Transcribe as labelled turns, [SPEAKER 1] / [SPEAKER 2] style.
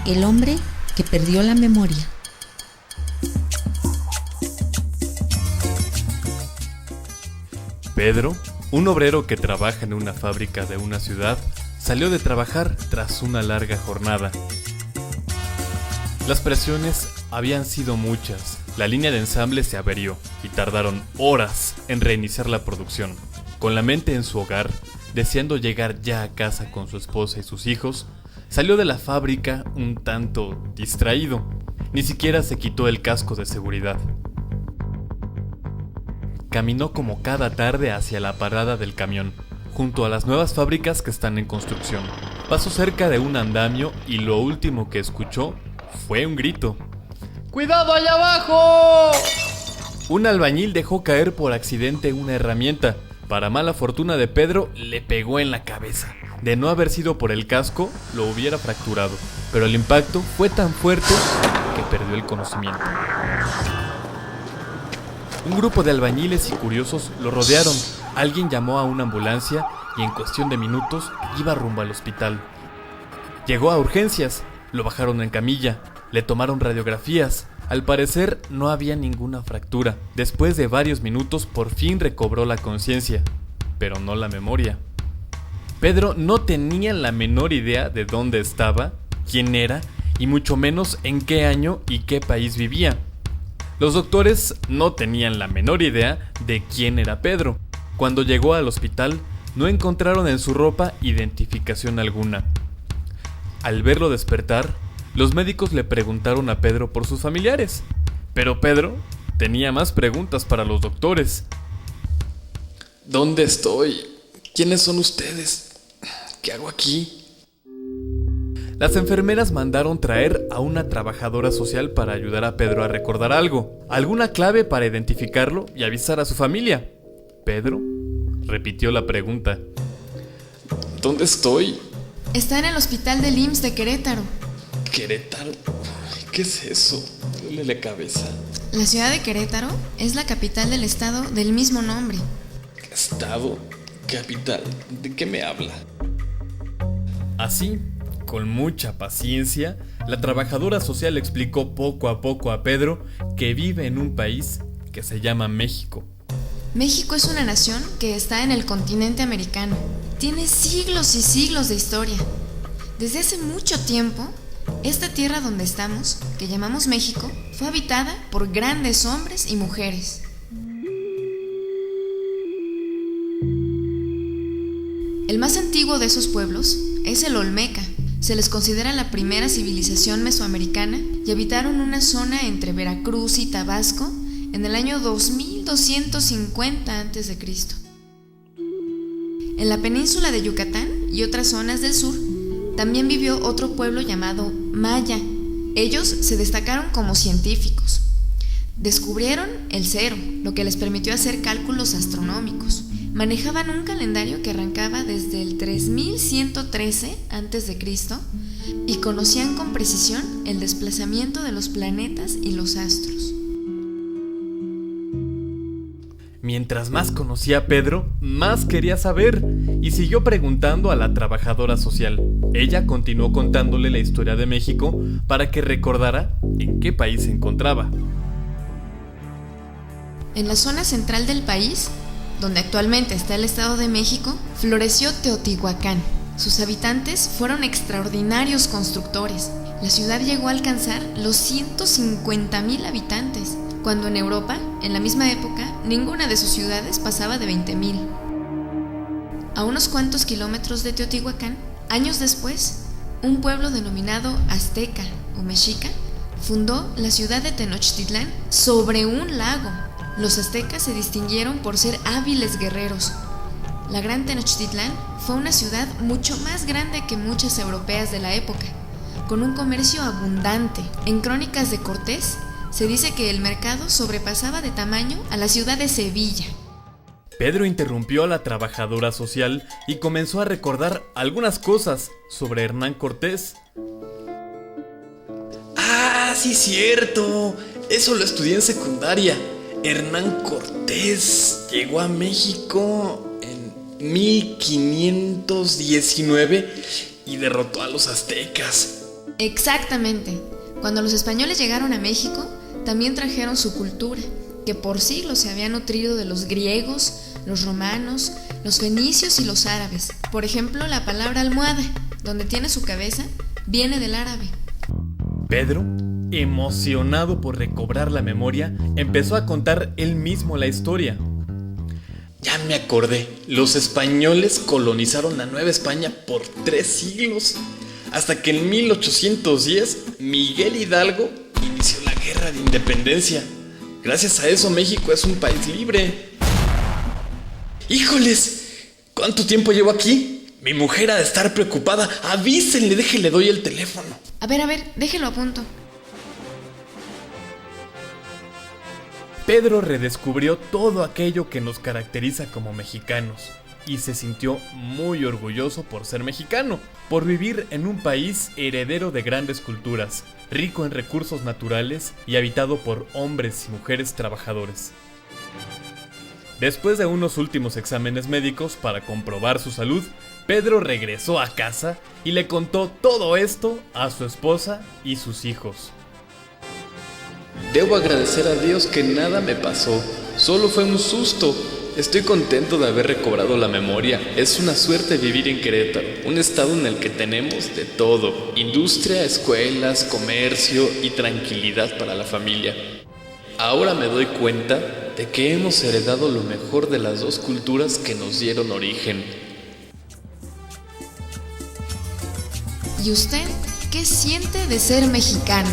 [SPEAKER 1] El hombre que perdió la memoria.
[SPEAKER 2] Pedro, un obrero que trabaja en una fábrica de una ciudad, salió de trabajar tras una larga jornada. Las presiones habían sido muchas, la línea de ensamble se averió y tardaron horas en reiniciar la producción. Con la mente en su hogar, deseando llegar ya a casa con su esposa y sus hijos, salió de la fábrica un tanto distraído. Ni siquiera se quitó el casco de seguridad. Caminó como cada tarde hacia la parada del camión, junto a las nuevas fábricas que están en construcción. Pasó cerca de un andamio y lo último que escuchó fue un grito. ¡Cuidado allá abajo! Un albañil dejó caer por accidente una herramienta. Para mala fortuna de Pedro, le pegó en la cabeza. De no haber sido por el casco, lo hubiera fracturado, pero el impacto fue tan fuerte que perdió el conocimiento. Un grupo de albañiles y curiosos lo rodearon. Alguien llamó a una ambulancia y en cuestión de minutos iba rumbo al hospital. Llegó a urgencias, lo bajaron en camilla, le tomaron radiografías. Al parecer no había ninguna fractura. Después de varios minutos por fin recobró la conciencia, pero no la memoria. Pedro no tenía la menor idea de dónde estaba, quién era y mucho menos en qué año y qué país vivía. Los doctores no tenían la menor idea de quién era Pedro. Cuando llegó al hospital, no encontraron en su ropa identificación alguna. Al verlo despertar, los médicos le preguntaron a Pedro por sus familiares, pero Pedro tenía más preguntas para los doctores.
[SPEAKER 3] ¿Dónde estoy? ¿Quiénes son ustedes? ¿Qué hago aquí?
[SPEAKER 2] Las enfermeras mandaron traer a una trabajadora social para ayudar a Pedro a recordar algo, alguna clave para identificarlo y avisar a su familia. Pedro repitió la pregunta.
[SPEAKER 3] ¿Dónde estoy?
[SPEAKER 4] Está en el hospital del IMSS de Querétaro.
[SPEAKER 3] ¿Querétaro? ¿Qué es eso? Duele la cabeza.
[SPEAKER 4] La ciudad de Querétaro es la capital del estado del mismo nombre.
[SPEAKER 3] ¿Estado? ¿Capital? ¿De qué me habla?
[SPEAKER 2] Así, con mucha paciencia, la trabajadora social explicó poco a poco a Pedro que vive en un país que se llama México.
[SPEAKER 4] México es una nación que está en el continente americano. Tiene siglos y siglos de historia. Desde hace mucho tiempo, esta tierra donde estamos, que llamamos México, fue habitada por grandes hombres y mujeres. El más antiguo de esos pueblos es el Olmeca. Se les considera la primera civilización mesoamericana y habitaron una zona entre Veracruz y Tabasco en el año 2250 a.C. En la península de Yucatán y otras zonas del sur también vivió otro pueblo llamado Maya. Ellos se destacaron como científicos. Descubrieron el cero, lo que les permitió hacer cálculos astronómicos. Manejaban un calendario que arrancaba desde el 3113 a.C. y conocían con precisión el desplazamiento de los planetas y los astros.
[SPEAKER 2] Mientras más conocía a Pedro, más quería saber y siguió preguntando a la trabajadora social. Ella continuó contándole la historia de México para que recordara en qué país se encontraba.
[SPEAKER 4] En la zona central del país, donde actualmente está el Estado de México, floreció Teotihuacán. Sus habitantes fueron extraordinarios constructores. La ciudad llegó a alcanzar los 150,000 habitantes, cuando en Europa, en la misma época, ninguna de sus ciudades pasaba de 20,000. A unos cuantos kilómetros de Teotihuacán, años después, un pueblo denominado Azteca o Mexica fundó la ciudad de Tenochtitlán sobre un lago. Los aztecas se distinguieron por ser hábiles guerreros. La Gran Tenochtitlán fue una ciudad mucho más grande que muchas europeas de la época, con un comercio abundante. En Crónicas de Cortés se dice que el mercado sobrepasaba de tamaño a la ciudad de Sevilla.
[SPEAKER 2] Pedro interrumpió a la trabajadora social y comenzó a recordar algunas cosas sobre Hernán Cortés.
[SPEAKER 3] ¡Ah, sí, cierto! Eso lo estudié en secundaria. Hernán Cortés llegó a México en 1519 y derrotó a los aztecas.
[SPEAKER 4] Exactamente. Cuando los españoles llegaron a México, también trajeron su cultura, que por siglos se había nutrido de los griegos, los romanos, los fenicios y los árabes. Por ejemplo, la palabra almohada, donde tiene su cabeza, viene del árabe.
[SPEAKER 2] Pedro, emocionado por recobrar la memoria, empezó a contar él mismo la historia.
[SPEAKER 3] Ya me acordé, los españoles colonizaron la Nueva España por 3 siglos, hasta que en 1810 Miguel Hidalgo inició la Guerra de Independencia. Gracias a eso México es un país libre. ¡Híjoles! ¿Cuánto tiempo llevo aquí? Mi mujer ha de estar preocupada. Avísenle, déjele, doy el teléfono.
[SPEAKER 4] A ver, déjelo a punto.
[SPEAKER 2] Pedro redescubrió todo aquello que nos caracteriza como mexicanos y se sintió muy orgulloso por ser mexicano, por vivir en un país heredero de grandes culturas, rico en recursos naturales y habitado por hombres y mujeres trabajadores. Después de unos últimos exámenes médicos para comprobar su salud, Pedro regresó a casa y le contó todo esto a su esposa y sus hijos.
[SPEAKER 3] Debo agradecer a Dios que nada me pasó, solo fue un susto. Estoy contento de haber recobrado la memoria. Es una suerte vivir en Querétaro, un estado en el que tenemos de todo: industria, escuelas, comercio y tranquilidad para la familia. Ahora me doy cuenta de que hemos heredado lo mejor de las dos culturas que nos dieron origen.
[SPEAKER 4] ¿Y usted qué siente de ser mexicano?